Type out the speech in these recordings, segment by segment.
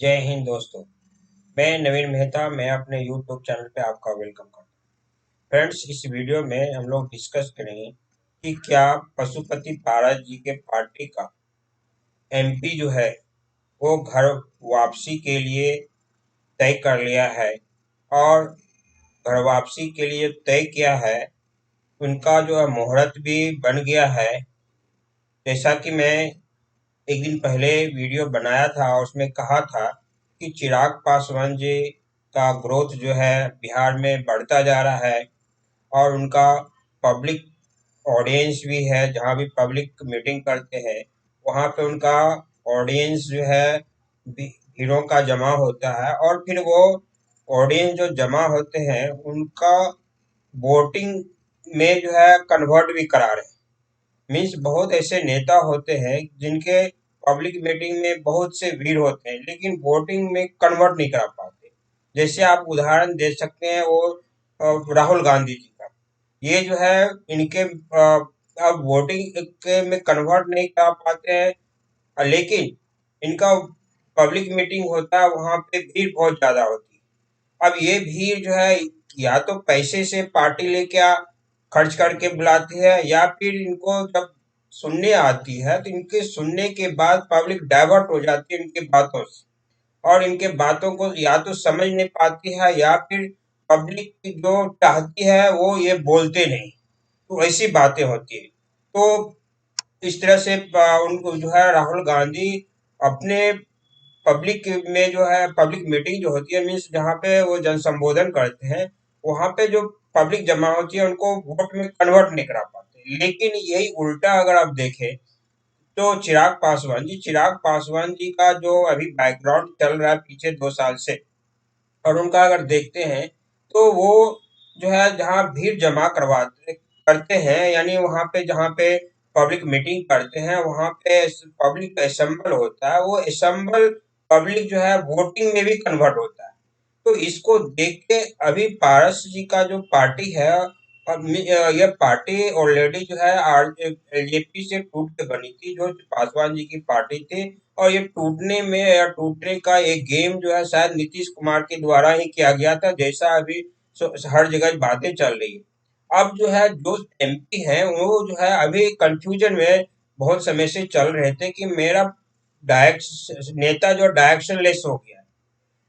जय हिंद दोस्तों। मैं नवीन मेहता। मैं अपने यूट्यूब चैनल पे आपका वेलकम करता हूँ। फ्रेंड्स, इस वीडियो में हम लोग डिस्कस करेंगे कि क्या पशुपति पारस जी के पार्टी का एमपी जो है वो घर वापसी के लिए तय कर लिया है और घर वापसी के लिए तय किया है। उनका जो है मुहूर्त भी बन गया है। जैसा कि मैं एक दिन पहले वीडियो बनाया था और उसमें कहा था कि चिराग पासवान जी का ग्रोथ जो है बिहार में बढ़ता जा रहा है और उनका पब्लिक ऑडियंस भी है। जहाँ भी पब्लिक मीटिंग करते हैं वहाँ पे उनका ऑडियंस जो है भीड़ों का जमा होता है और फिर वो ऑडियंस जो जमा होते हैं उनका वोटिंग में जो है कन्वर्ट भी करा रहे हैं। मीन्स बहुत ऐसे नेता होते हैं जिनके पब्लिक मीटिंग में बहुत से भीड़ होते हैं लेकिन वोटिंग में कन्वर्ट नहीं करा पाते। जैसे आप उदाहरण दे सकते हैं वो राहुल गांधी जी का। ये जो है इनके अब वोटिंग के में कन्वर्ट नहीं करा पाते हैं, लेकिन इनका पब्लिक मीटिंग होता है वहां पे भीड़ बहुत ज्यादा होती है। अब ये भीड़ जो है या तो पैसे से पार्टी लेके खर्च करके बुलाती है या फिर इनको जब सुनने आती है तो इनके सुनने के बाद पब्लिक डाइवर्ट हो जाती है इनके बातों से और इनके बातों को या तो समझ नहीं पाती है या फिर पब्लिक जो चाहती है वो ये बोलते नहीं। तो ऐसी बातें होती है। तो इस तरह से उनको जो है राहुल गांधी अपने पब्लिक में जो है पब्लिक मीटिंग जो होती है मीन्स जहाँ पे वो जन संबोधन करते हैं वहां पे जो पब्लिक जमा होती है उनको वोट में कन्वर्ट नहीं करा पाते। लेकिन यही उल्टा अगर आप देखें तो चिराग पासवान जी का जो अभी बैकग्राउंड चल रहा है पीछे 2 साल से और उनका अगर देखते हैं तो वो जो है जहाँ भीड़ जमा करवाते करते हैं यानी वहाँ पे जहाँ पे पब्लिक मीटिंग करते हैं वहाँ पे पब्लिक असेंबल होता है। वो असेंबल पब्लिक जो है वोटिंग में भी कन्वर्ट होता है। तो इसको देख के अभी पारस जी का जो पार्टी है और यह पार्टी ऑलरेडी जो है एलजेपी से टूट के बनी थी जो पासवान जी की पार्टी थी। और ये टूटने में या टूटने का एक गेम जो है शायद नीतीश कुमार के द्वारा ही किया गया था, जैसा अभी हर जगह बातें चल रही है। अब जो है जो एमपी है वो जो है अभी कंफ्यूजन में बहुत समय से चल रहे थे कि मेरा डायरेक्ट नेता जो डायरेक्शन लेस हो गया।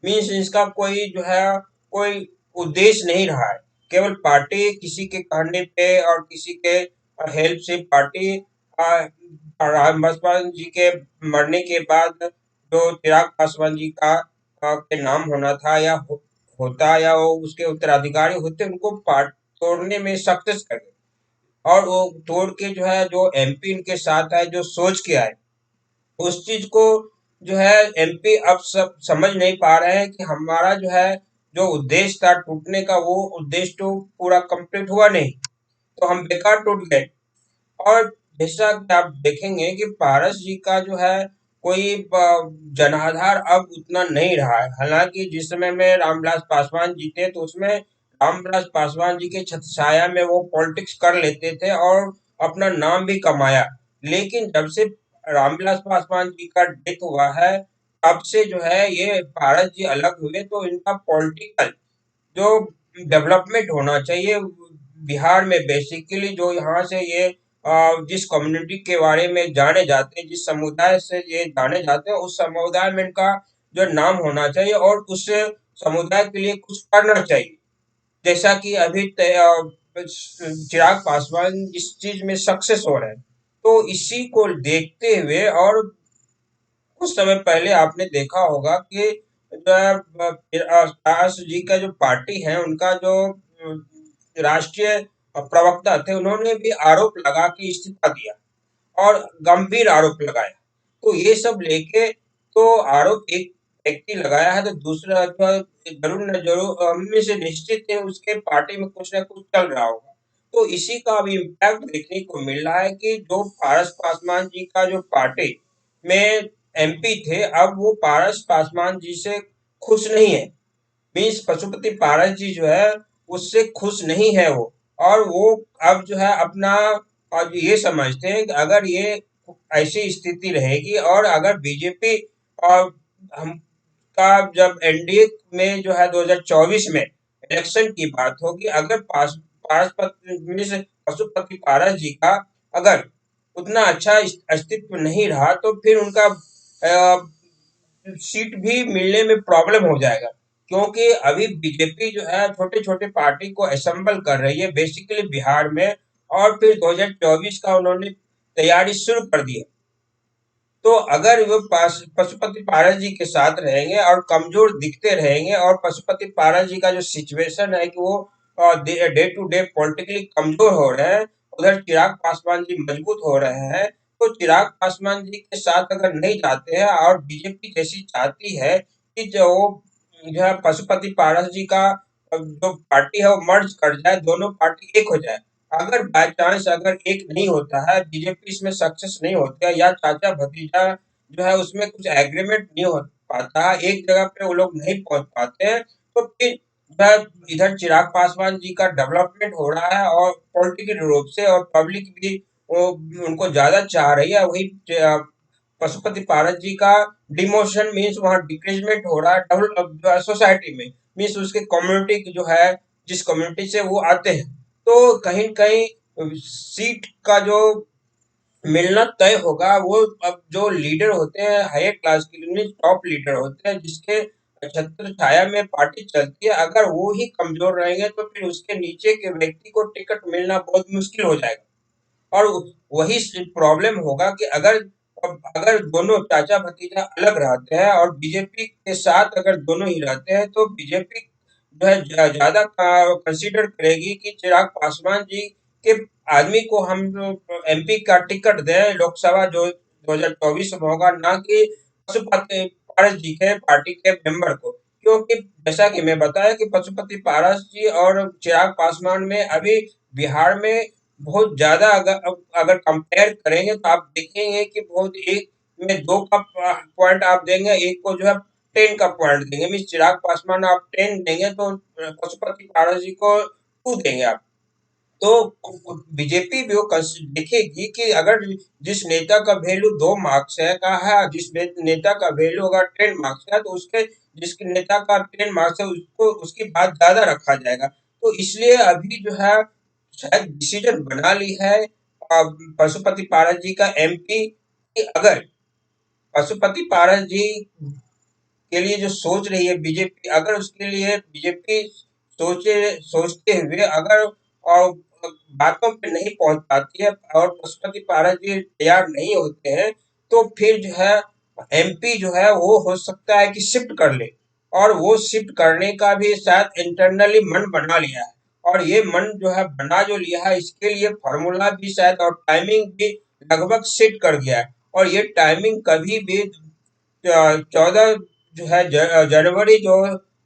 मीन्स इसका कोई जो है कोई उद्देश्य नहीं रहा है। केवल पार्टी किसी के कहने पे और किसी के हेल्प से पार्टी राम पासवान जी के मरने के बाद जो चिराग पासवान जी का के नाम होना था या होता या वो उसके उत्तराधिकारी होते उनको पार्ट तोड़ने में सक्सेस कर गए। और वो तोड़ के जो है जो एमपी इनके साथ है जो सोच के आए उस चीज को जो है एमपी अब सब समझ नहीं पा रहे हैं कि हमारा जो है जो उद्देश्य था टूटने का वो उद्देश्य तो पूरा कंप्लीट हुआ नहीं, तो हम बेकार टूट गए। और जैसा कि आप देखेंगे कि पारस जी का जो है कोई जनाधार अब उतना नहीं रहा है। हालांकि जिस समय में रामविलास पासवान जी थे तो उसमें रामविलास पासवान जी के छत्रछाया में वो पॉलिटिक्स कर लेते थे और अपना नाम भी कमाया। लेकिन जब से रामविलास पासवान जी का डेथ हुआ है तब से जो है ये पारस जी अलग हुए तो इनका पॉलिटिकल जो डेवलपमेंट होना चाहिए बिहार में बेसिकली जो यहाँ से ये जिस कम्युनिटी के बारे में जाने जाते हैं जिस समुदाय से ये जाने जाते हैं उस समुदाय में इनका जो नाम होना चाहिए और उस समुदाय के लिए कुछ करना चाहिए। जैसा कि अभी चिराग पासवान इस चीज में सक्सेस हो रहे हैं। तो इसी को देखते हुए और कुछ समय पहले आपने देखा होगा कि जो है प्रकाश जी का जो पार्टी है उनका जो राष्ट्रीय प्रवक्ता थे उन्होंने भी आरोप लगा के इस्तीफा दिया और गंभीर आरोप लगाया। तो ये सब लेके तो आरोप एक व्यक्ति लगाया है तो दूसरा अथवा जरूर न जरूर हम में से निश्चित है उसके पार्टी में कुछ ना कुछ चल रहा होगा। तो इसी का अभी इम्पैक्ट देखने को मिल रहा है कि जो पारस पासवान जी का जो पार्टी में एमपी थे अब वो पारस पासवान जी से खुश नहीं है। मीन्स पशुपति पारस जी जो है उससे खुश नहीं है वो। और वो अब जो है अपना और ये समझते हैं कि अगर ये ऐसी स्थिति रहेगी और अगर बीजेपी और हम का जब एनडीए में जो है 2024 में इलेक्शन की बात होगी, अगर पशुपति पारस जी का अगर उतना अच्छा अस्तित्व नहीं रहा तो फिर उनका सीट भी मिलने में प्रॉब्लम हो जाएगा, क्योंकि अभी बीजेपी जो है छोटे छोटे पार्टी को असेंबल कर रही है बेसिकली बिहार में, और फिर 2024 का उन्होंने तैयारी शुरू कर दी है। तो अगर वो पशुपति पारस जी के साथ रहेंगे और कमजोर दिखते रहेंगे, और पशुपति पारस जी का जो सिचुएशन है कि वो डे टू डे पॉलिटिकली कमजोर हो रहे हैं, उधर चिराग पासवान जी मजबूत हो रहे हैं, तो चिराग पासवान जी के साथ अगर नहीं जाते हैं और बीजेपी जैसी चाहती है कि जो है पशुपति पारस जी का जो पार्टी है वो मर्ज कर जाए, दोनों पार्टी एक हो जाए। अगर बाय चांस अगर एक नहीं होता है, बीजेपी इसमें सक्सेस नहीं होती है, या चाचा भतीजा जो है उसमें कुछ एग्रीमेंट नहीं हो पाता है, एक जगह पे वो लोग नहीं पहुंच पाते हैं, तो फिर जो है इधर चिराग पासवान जी का डेवलपमेंट हो रहा है और पॉलिटिकल रूप से, और पब्लिक भी वो उनको ज्यादा चाह रही है, वही पशुपति पारस जी का डिमोशन मीन्स वहाँ डिक्रीजमेंट हो रहा है डबल सोसाइटी में, मीन्स उसके कम्युनिटी जो है, जिस कम्युनिटी से वो आते हैं, तो कहीं न कहीं सीट का जो मिलना तय होगा। वो अब जो लीडर होते हैं हायर क्लास के टॉप लीडर होते हैं, जिसके छत्र छाया में पार्टी चलती है, अगर वो ही कमजोर रहेंगे तो फिर उसके नीचे के व्यक्ति को टिकट मिलना बहुत मुश्किल हो जाएगा। और वही प्रॉब्लम होगा कि अगर दोनों चाचा भतीजा अलग रहते हैं और बीजेपी के साथ अगर दोनों ही रहते हैं, तो बीजेपी जो है ज्यादा कंसीडर करेगी कि चिराग पासवान जी के आदमी को हम एमपी का टिकट दें लोकसभा जो 2024 में होगा, ना कि पशुपति पारस जी के पार्टी के मेंबर को। क्योंकि जैसा कि मैं बताया कि पशुपति पारस जी और चिराग पासवान में अभी बिहार में बहुत ज्यादा अगर अगर कंपेयर करेंगे तो आप देखेंगे कि बहुत एक में दो का पॉइंट आप देंगे, एक को जो है 10 का पॉइंट देंगे, मीन चिराग पासवान आप 10 देंगे तो पशुपति पारस जी को 2 देंगे आप। तो बीजेपी भी वो देखेगी कि अगर जिस नेता का वैल्यू 2 मार्क्स है का है, जिस नेता का वैल्यू अगर 10 मार्क्स है, तो उसके जिसके नेता का 10 मार्क्स है उसको उसकी बात ज्यादा रखा जाएगा। तो इसलिए अभी जो है शायद डिसीजन बना ली है पशुपति पारस जी का एमपी कि अगर पशुपति पारस जी के लिए जो सोच रही है बीजेपी, अगर उसके लिए बीजेपी सोचते हुए अगर और बातों पे नहीं पहुंच पाती है और पशुपति पारस जी तैयार नहीं होते हैं, तो फिर जो है एमपी जो है वो हो सकता है कि शिफ्ट कर ले, और वो शिफ्ट करने का भी शायद इंटरनली मन बना लिया है, और ये मन जो है बना जो लिया है इसके लिए फार्मूला भी शायद और टाइमिंग भी लगभग सेट कर गया है। और ये टाइमिंग कभी भी 14 जो है जनवरी जो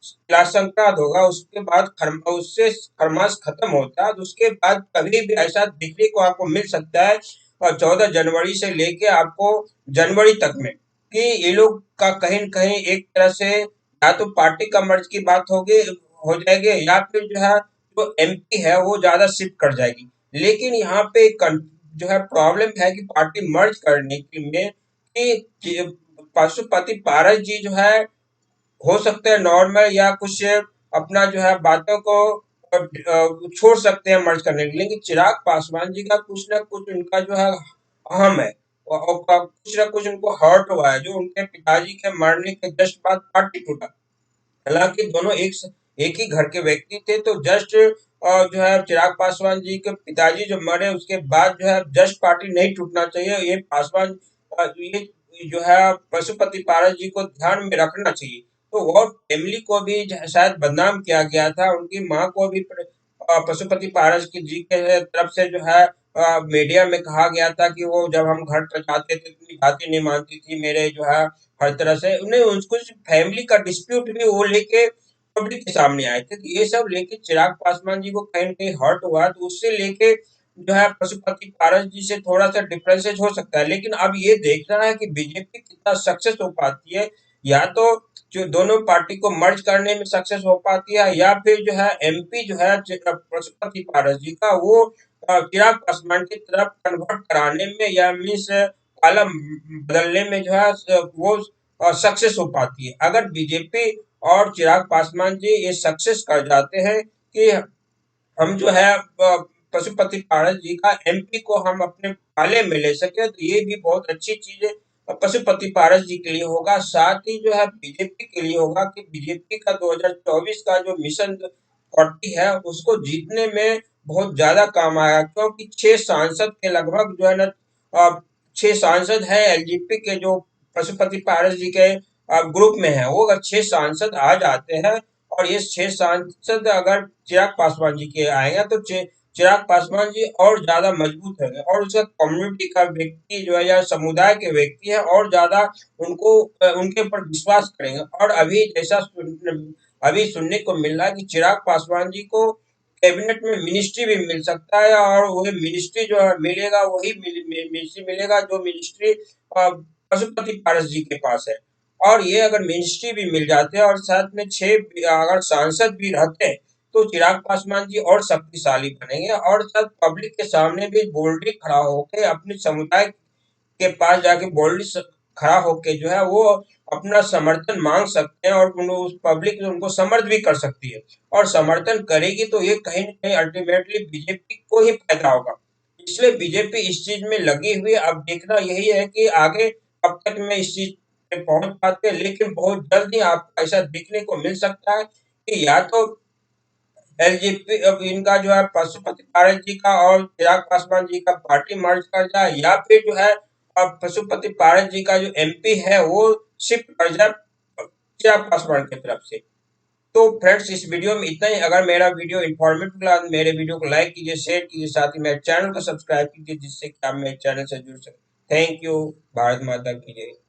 तिला संक्रांत होगा उसके बाद उससे खरमास खत्म होता है, तो उसके बाद कभी भी ऐसा देखने को आपको मिल सकता है, और 14 जनवरी से लेके आपको जनवरी तक में, कि ये लोग का कहीं न कहीं एक तरह से या तो पार्टी का मर्ज की बात होगी हो जाएगी, या फिर जो है जो एमपी है वो ज्यादा शिफ्ट कर जाएगी। लेकिन यहाँ पे जो है प्रॉब्लम है कि पार्टी मर्ज करने की में कि पशुपति पारस जी जो है हो सकते हैं नॉर्मल या कुछ अपना जो है बातों को छोड़ सकते हैं मर्ज करने के लिए, लेकिन चिराग पासवान जी का कुछ ना कुछ उनका जो है अहम है, और कुछ ना कुछ उनको हर्ट हुआ है, जो उनके पिताजी के मरने के जस्ट बाद पार्टी टूटा। हालांकि दोनों एक ही घर के व्यक्ति थे, तो जस्ट जो है चिराग पासवान जी के पिताजी जो मरे उसके बाद जो है जस्ट पार्टी नहीं टूटना चाहिए, ये पासवान ये जो है पशुपति पारस जी को ध्यान में रखना चाहिए। तो और फैमिली को भी शायद बदनाम किया गया था, उनकी माँ को भी पशुपति पारस की जी के तरफ से जो है मीडिया में कहा गया था कि वो जब हम घर तक जाते थे इतनी बातें नहीं मानती थी मेरे जो है हर तरह से उन्हें उसको फैमिली का डिस्प्यूट भी वो लेके पब्लिक के सामने आए थे, तो ये सब लेके चिराग पासवान जी को कहीं न कहीं हर्ट हुआ, तो उससे लेके जो है पशुपति पारस जी से थोड़ा सा डिफरेंसेस हो सकता है। लेकिन अब ये देखना है कि बीजेपी कितना सक्सेस हो पाती है, या तो जो दोनों पार्टी को मर्ज करने में सक्सेस हो पाती है, या फिर जो है एमपी जो है पशुपति पारस जी का वो चिराग पासवान की तरफ कन्वर्ट कराने में, या मीन्स कालम बदलने में जो है वो सक्सेस हो पाती है। अगर बीजेपी और चिराग पासवान जी ये सक्सेस कर जाते हैं कि हम जो है पशुपति पारस जी का एमपी को हम अपने पाले में ले सके, तो ये भी बहुत अच्छी चीज है। पशुपति पारस जी के लिए होगा, साथ ही जो है बीजेपी के लिए होगा कि बीजेपी का 2024 का जो मिशन 40 है उसको जीतने में बहुत ज्यादा काम आया, क्योंकि 6 सांसद के लगभग जो है ना, 6 सांसद है एलजेपी के जो पशुपति पारस जी के ग्रुप में है। वो अगर 6 सांसद आ जाते हैं और ये 6 सांसद अगर चिराग पासवान जी के आएंगे तो चिराग पासवान जी और ज्यादा मजबूत होंगे, और उसका कम्युनिटी का व्यक्ति जो है या समुदाय के व्यक्ति है और ज्यादा उनको उनके ऊपर विश्वास करेंगे। और अभी जैसा अभी सुनने को मिल रहा है कि चिराग पासवान जी को कैबिनेट में मिनिस्ट्री भी मिल सकता है, और वही मिनिस्ट्री जो है मिलेगा, वही मिनिस्ट्री मिलेगा जो मिनिस्ट्री पशुपति पारस जी के पास है। और ये अगर मिनिस्ट्री भी मिल जाते हैं और साथ में 6 अगर सांसद भी रहते हैं तो चिराग पासवान जी और शक्तिशाली बनेंगे, और साथ पब्लिक के सामने भी बोल्डली खड़ा होकर अपने समुदाय के पास जाके बोल्डली खड़ा होके जो है वो अपना समर्थन मांग सकते हैं, और उस पब्लिक उनको समर्थ भी कर सकती है। और समर्थन करेगी तो ये कहीं ना कहीं अल्टीमेटली बीजेपी को ही फायदा होगा। इसलिए बीजेपी इस चीज में लगी हुई है। अब देखना यही है कि आगे कब तक में इस चीज पे पहुंच पाते हैं, लेकिन बहुत जल्द ही आपको ऐसा देखने को मिल सकता है कि या तो एलजेपी अब इनका जो है पशुपति पारस जी का और चिराग पासवान जी का पार्टी मर्ज कर जाए, या फिर जो है अब पशुपति पारस जी का जो एमपी है वो शिफ्ट कर जाए चिराग पासवान की तरफ से। तो फ्रेंड्स, इस वीडियो में इतना ही। अगर मेरा वीडियो इन्फॉर्मेटिव लगा तो मेरे वीडियो को लाइक कीजिए, शेयर कीजिए, साथ ही मेरे चैनल को सब्सक्राइब कीजिए, जिससे कि आप मेरे चैनल से जुड़ सकें। Thank you. भारत माता की जय।